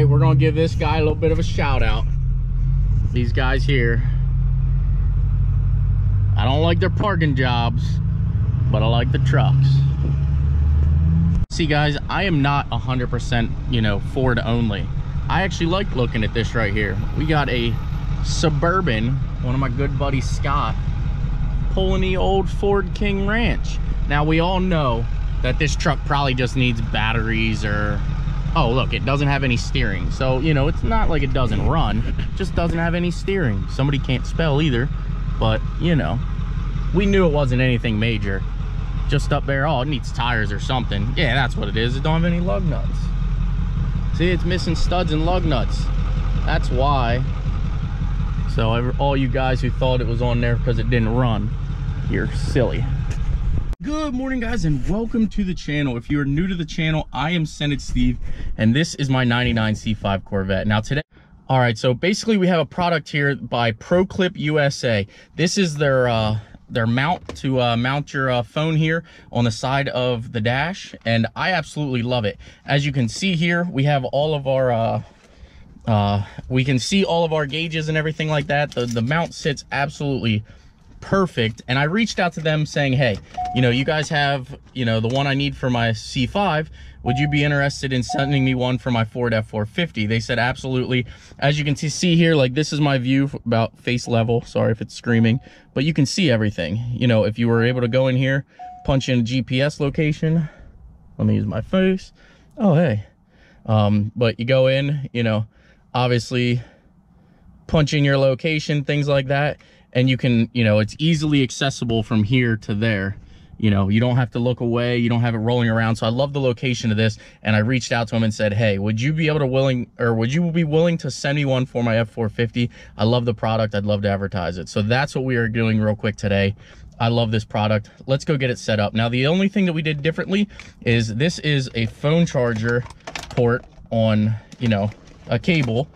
right, we're gonna give this guy a little bit of a shout out. These guys here, I don't like their parking jobs, but I like the trucks. See guys, I am not 100% Ford only. I actually like looking at this right here. We got a Suburban, one of my good buddies Scott, pulling the old Ford King Ranch. Now we all know that this truck probably just needs batteries, or oh look, it doesn't have any steering. So it's not like it doesn't run, it just doesn't have any steering. Somebody can't spell either, but we knew it wasn't anything major. Just up there, oh, it needs tires or something. Yeah, that's what it is. It don't have any lug nuts. See, it's missing studs and lug nuts. That's why. So all you guys who thought it was on there because it didn't run, you're silly. Good morning guys, and welcome to the channel. If you are new to the channel, I am SendIt Steve, and this is my 99 C5 Corvette. Now today, all right, so basically we have a product here by PROCLIPUSA. This is their mount to mount your phone here on the side of the dash, and I absolutely love it. As you can see here, we have all of our we can see all of our gauges and everything like that. The mount sits absolutely perfect, and I reached out to them saying, hey, you guys have the one I need for my C5, would you be interested in sending me one for my Ford F450? They said absolutely. As you can see here, like, this is my view about face level. Sorry if it's screaming, but you can see everything. If you were able to go in here, punch in a GPS location, let me use my face, oh hey, but you go in, obviously punch in your location, things like that, and you can, it's easily accessible from here to there. You don't have to look away, you don't have it rolling around. So I love the location of this, and I reached out to him and said, hey, would you be willing to send me one for my F450? I love the product, I'd love to advertise it. So that's what we are doing real quick today. I love this product. Let's go get it set up. Now the only thing that we did differently is this is a phone charger port on a cable,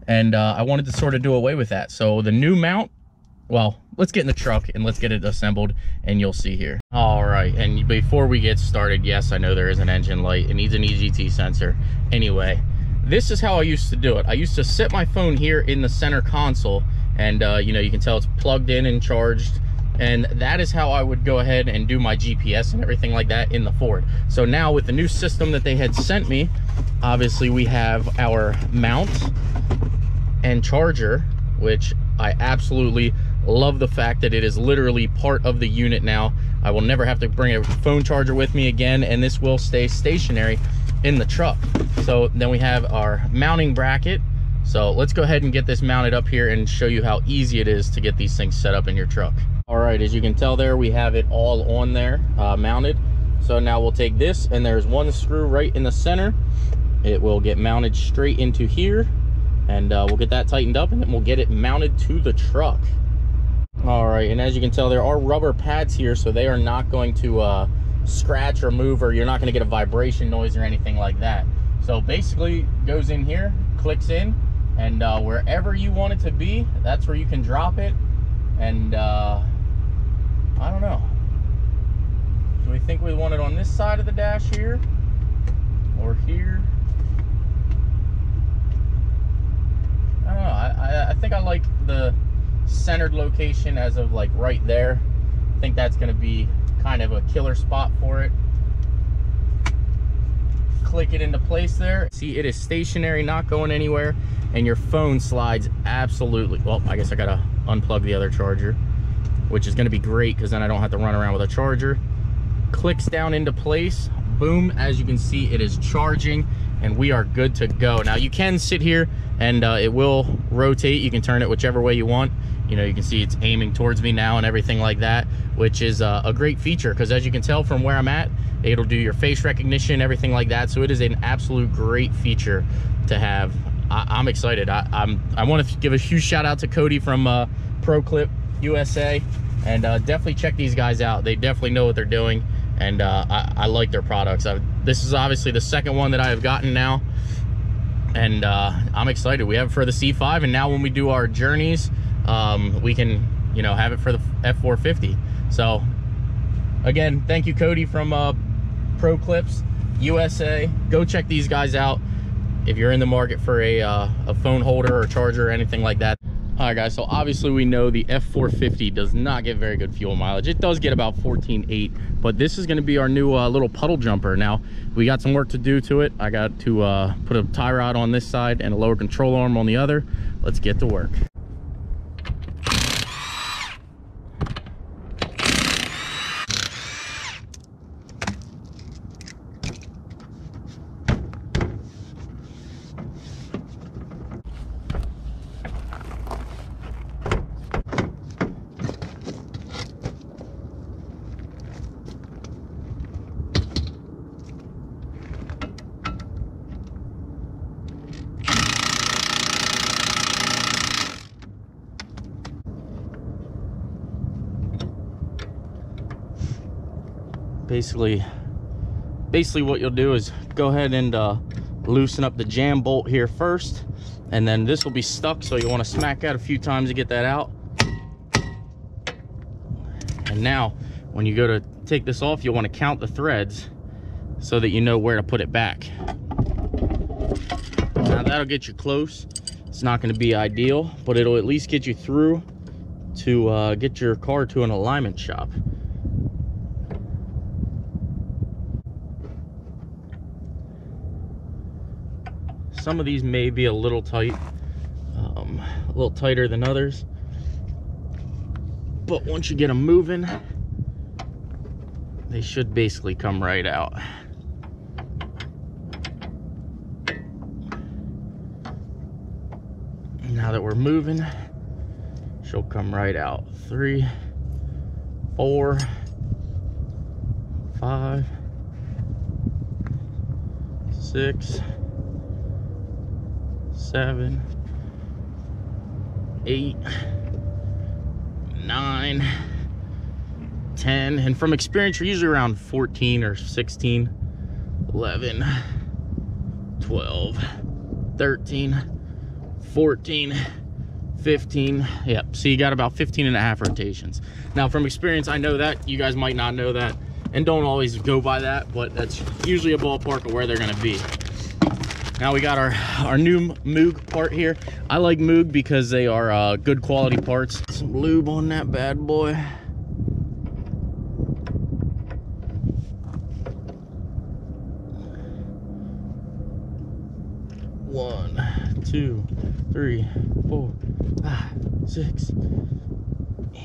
and I wanted to sort of do away with that. So the new mount, well, let's get in the truck and let's get it assembled, and you'll see here. All right, and before we get started, yes, I know there is an engine light. It needs an EGT sensor. Anyway, this is how I used to do it. I used to set my phone here in the center console, and you can tell it's plugged in and charged, and that is how I would go ahead and do my GPS and everything like that in the Ford. So now with the new system that they had sent me, obviously we have our mount and charger, which I absolutely love the fact that it is literally part of the unit now. I will never have to bring a phone charger with me again, and this will stay stationary in the truck. So then we have our mounting bracket. So let's go ahead and get this mounted up here and show you how easy it is to get these things set up in your truck. All right, as you can tell there, we have it all on there, mounted. So now we'll take this, and there's one screw right in the center. It will get mounted straight into here, and we'll get that tightened up, and then we'll get it mounted to the truck. All right, and as you can tell, there are rubber pads here, so they are not going to scratch or move, or you're not going to get a vibration noise or anything like that. So basically goes in here, clicks in, and wherever you want it to be, that's where you can drop it. And I don't know, do we think we want it on this side of the dash here or here? I don't know. I think I like the centered location as of like right there. I think that's going to be kind of a killer spot for it. Click it into place there. See, it is stationary, not going anywhere, and your phone slides absolutely. Well, I guess I gotta unplug the other charger, which is going to be great because then I don't have to run around with a charger. Clicks down into place, boom. As you can see, it is charging, and we are good to go. Now you can sit here and it will rotate. You can turn it whichever way you want. You can see it's aiming towards me now and everything like that, which is a great feature because as you can tell from where I'm at, it'll do your face recognition, everything like that. So it is an absolute great feature to have. I'm excited. I want to give a huge shout out to CODY from PROCLIPUSA, and definitely check these guys out. They definitely know what they're doing, and I like their products. This is obviously the second one that I have gotten now, and I'm excited. We have it for the C5, and now when we do our journeys, we can have it for the F450. So again, thank you CODY from PROCLIPUSA. Go check these guys out. if you're in the market for a phone holder or charger or anything like that. All right, guys, so obviously we know the F450 does not get very good fuel mileage. It does get about 14.8, but this is going to be our new little puddle jumper. Now, we got some work to do to it. I got to put a tie rod on this side and a lower control arm on the other. Let's get to work. Basically what you'll do is go ahead and loosen up the jam bolt here first, and then this will be stuck, so you want to smack that a few times to get that out. And now when you go to take this off, you'll want to count the threads so that you know where to put it back. Now that'll get you close. It's not going to be ideal, but it'll at least get you through to get your car to an alignment shop. Some of these may be a little tight, a little tighter than others, but once you get them moving, they should basically come right out. Now that we're moving, she'll come right out. 3, 4, 5, 6, 7, 8, 9, 10, and from experience you're usually around 14 or 16, 11, 12, 13, 14, 15. Yep, so you got about 15 and a half rotations. Now from experience, I know that you guys might not know that and don't always go by that, but that's usually a ballpark of where they're going to be. Now we got our new Moog part here. I like Moog because they are good quality parts. Some lube on that bad boy. One, 2, 3, 4, 5, 6, 8.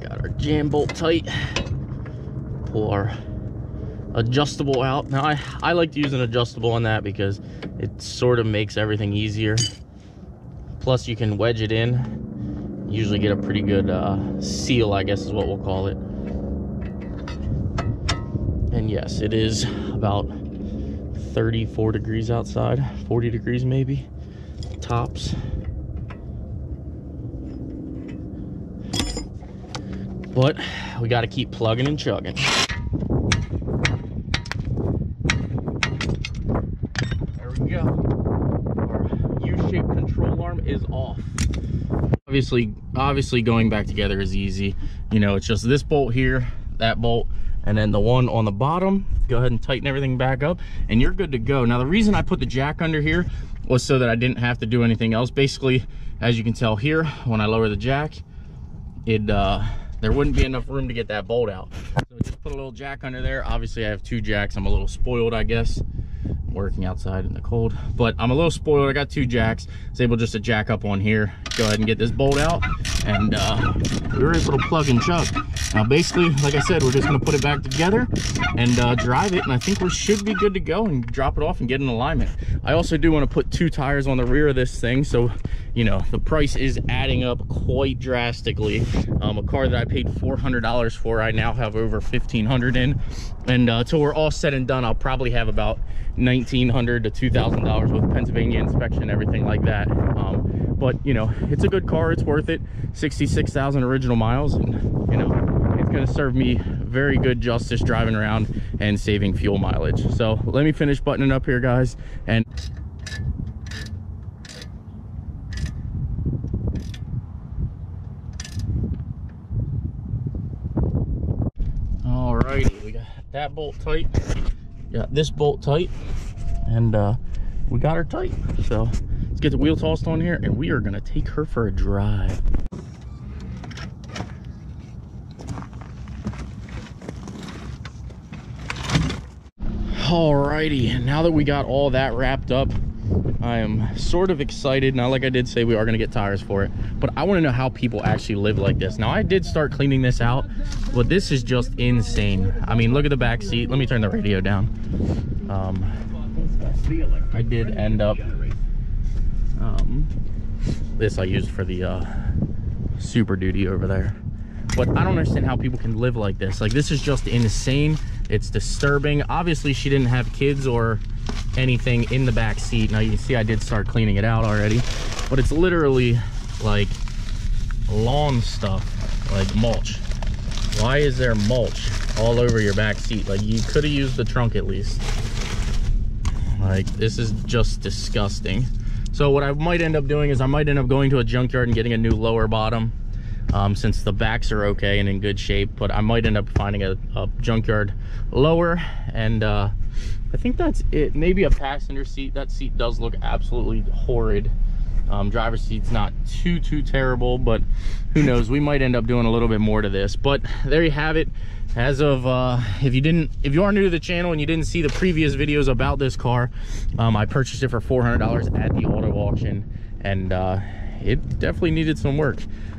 Got our jam bolt tight. Pull our adjustable out. Now I like to use an adjustable on that because it sort of makes everything easier. Plus you can wedge it in, usually get a pretty good seal, I guess is what we'll call it. And yes, it is about 34 degrees outside, 40 degrees maybe tops. But we got to keep plugging and chugging. Go. Our U-shaped control arm is off. Obviously going back together is easy. You know, it's just this bolt here, that bolt, and then the one on the bottom. Go ahead and tighten everything back up and you're good to go. Now the reason I put the jack under here was so that I didn't have to do anything else. Basically, as you can tell here, when I lower the jack, there wouldn't be enough room to get that bolt out. So just put a little jack under there. Obviously I have 2 jacks. I'm a little spoiled, I guess, working outside in the cold, but I'm a little spoiled. I got 2 jacks. I was able just to jack up on here, go ahead and get this bolt out, and we were able to plug and chug. Now basically, like I said, we're just going to put it back together and drive it, and I think we should be good to go and drop it off and get in alignment. I also do want to put 2 tires on the rear of this thing, so you know the price is adding up quite drastically. A car that I paid $400 for, I now have over $1,500 in, and until we're all said and done, I'll probably have about $1,900 to $2,000 with Pennsylvania inspection, everything like that. But you know, it's a good car, it's worth it. 66,000 original miles, and you know, it's going to serve me very good justice driving around and saving fuel mileage. So let me finish buttoning up here, guys, and alrighty, we got that bolt tight. got this bolt tight, and we got her tight. So let's get the wheel tossed on here, and we are gonna take her for a drive. Alrighty, and now that we got all that wrapped up, I am sort of excited. Now, like I did say, we are gonna get tires for it, but I wanna know how people actually live like this. Now, I did start cleaning this out, but this is just insane. I mean, look at the back seat. Let me turn the radio down. I did end up, this I used for the Super Duty over there. But I don't understand how people can live like this. Like, this is just insane. It's disturbing. Obviously, she didn't have kids or anything in the back seat. Now, you can see I did start cleaning it out already. But it's literally like lawn stuff, like mulch. Why is there mulch all over your back seat? Like, you could have used the trunk at least. Like, this is just disgusting. So what I might end up doing is I might end up going to a junkyard and getting a new lower bottom. Since the backs are okay and in good shape, but I might end up finding a junkyard lower, and I think that's it. Maybe a passenger seat. That seat does look absolutely horrid. Driver's seat's not too terrible, but who knows, we might end up doing a little bit more to this. But there you have it. As of if you are new to the channel and you didn't see the previous videos about this car, I purchased it for $400 at the auto auction, and it definitely needed some work.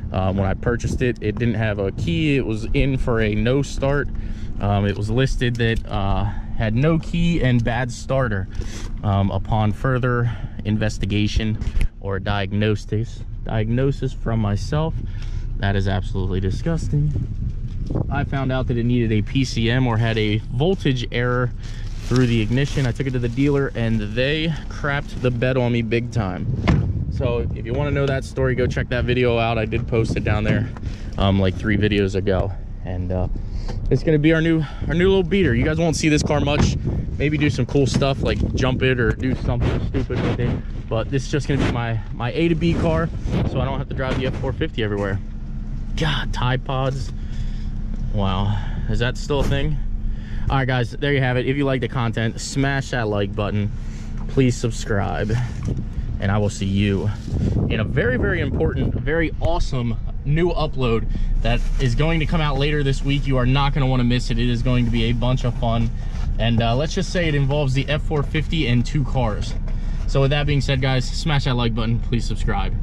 When I purchased it, it didn't have a key. It was in for a no start. It was listed that had no key and bad starter. Upon further investigation or diagnosis from myself, that is absolutely disgusting. I found out that it needed a PCM or had a voltage error through the ignition. I took it to the dealer and they crapped the bed on me big time. So if you want to know that story, go check that video out. I did post it down there like 3 videos ago, and it's going to be our new little beater. You guys won't see this car much. Maybe do some cool stuff like jump it or do something stupid with it, but this is just going to be my A to B car, so I don't have to drive the F450 everywhere. God, Tide Pods. Wow, is that still a thing? All right, guys, there you have it. If you like the content, smash that like button. Please subscribe, and I will see you in a very important, very awesome new upload that is going to come out later this week. You are not going to want to miss it. It is going to be a bunch of fun, and let's just say it involves the F450 and 2 cars. So with that being said, guys, smash that like button, please subscribe,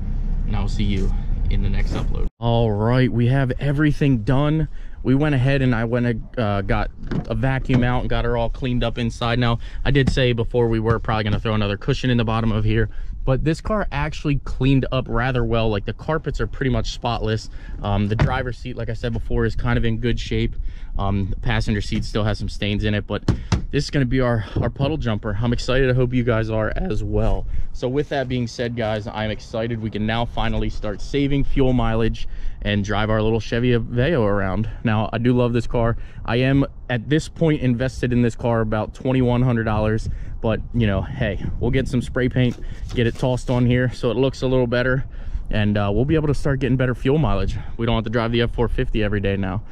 and I will see you in the next upload. All right, we have everything done. We went ahead and I went and got a vacuum out and got her all cleaned up inside. Now, I did say before we were probably going to throw another cushion in the bottom of here, but this car actually cleaned up rather well. Like, the carpets are pretty much spotless. The driver's seat, like I said before, is kind of in good shape. The passenger seat still has some stains in it, but this is going to be our puddle jumper. I'm excited. I hope you guys are as well. So with that being said, guys, I'm excited. We can now finally start saving fuel mileage and drive our little Chevy Aveo around. Now, I do love this car. I am at this point invested in this car about $2,100, but you know, hey, we'll get some spray paint, get it tossed on here so it looks a little better, and we'll be able to start getting better fuel mileage. We don't have to drive the F450 every day now.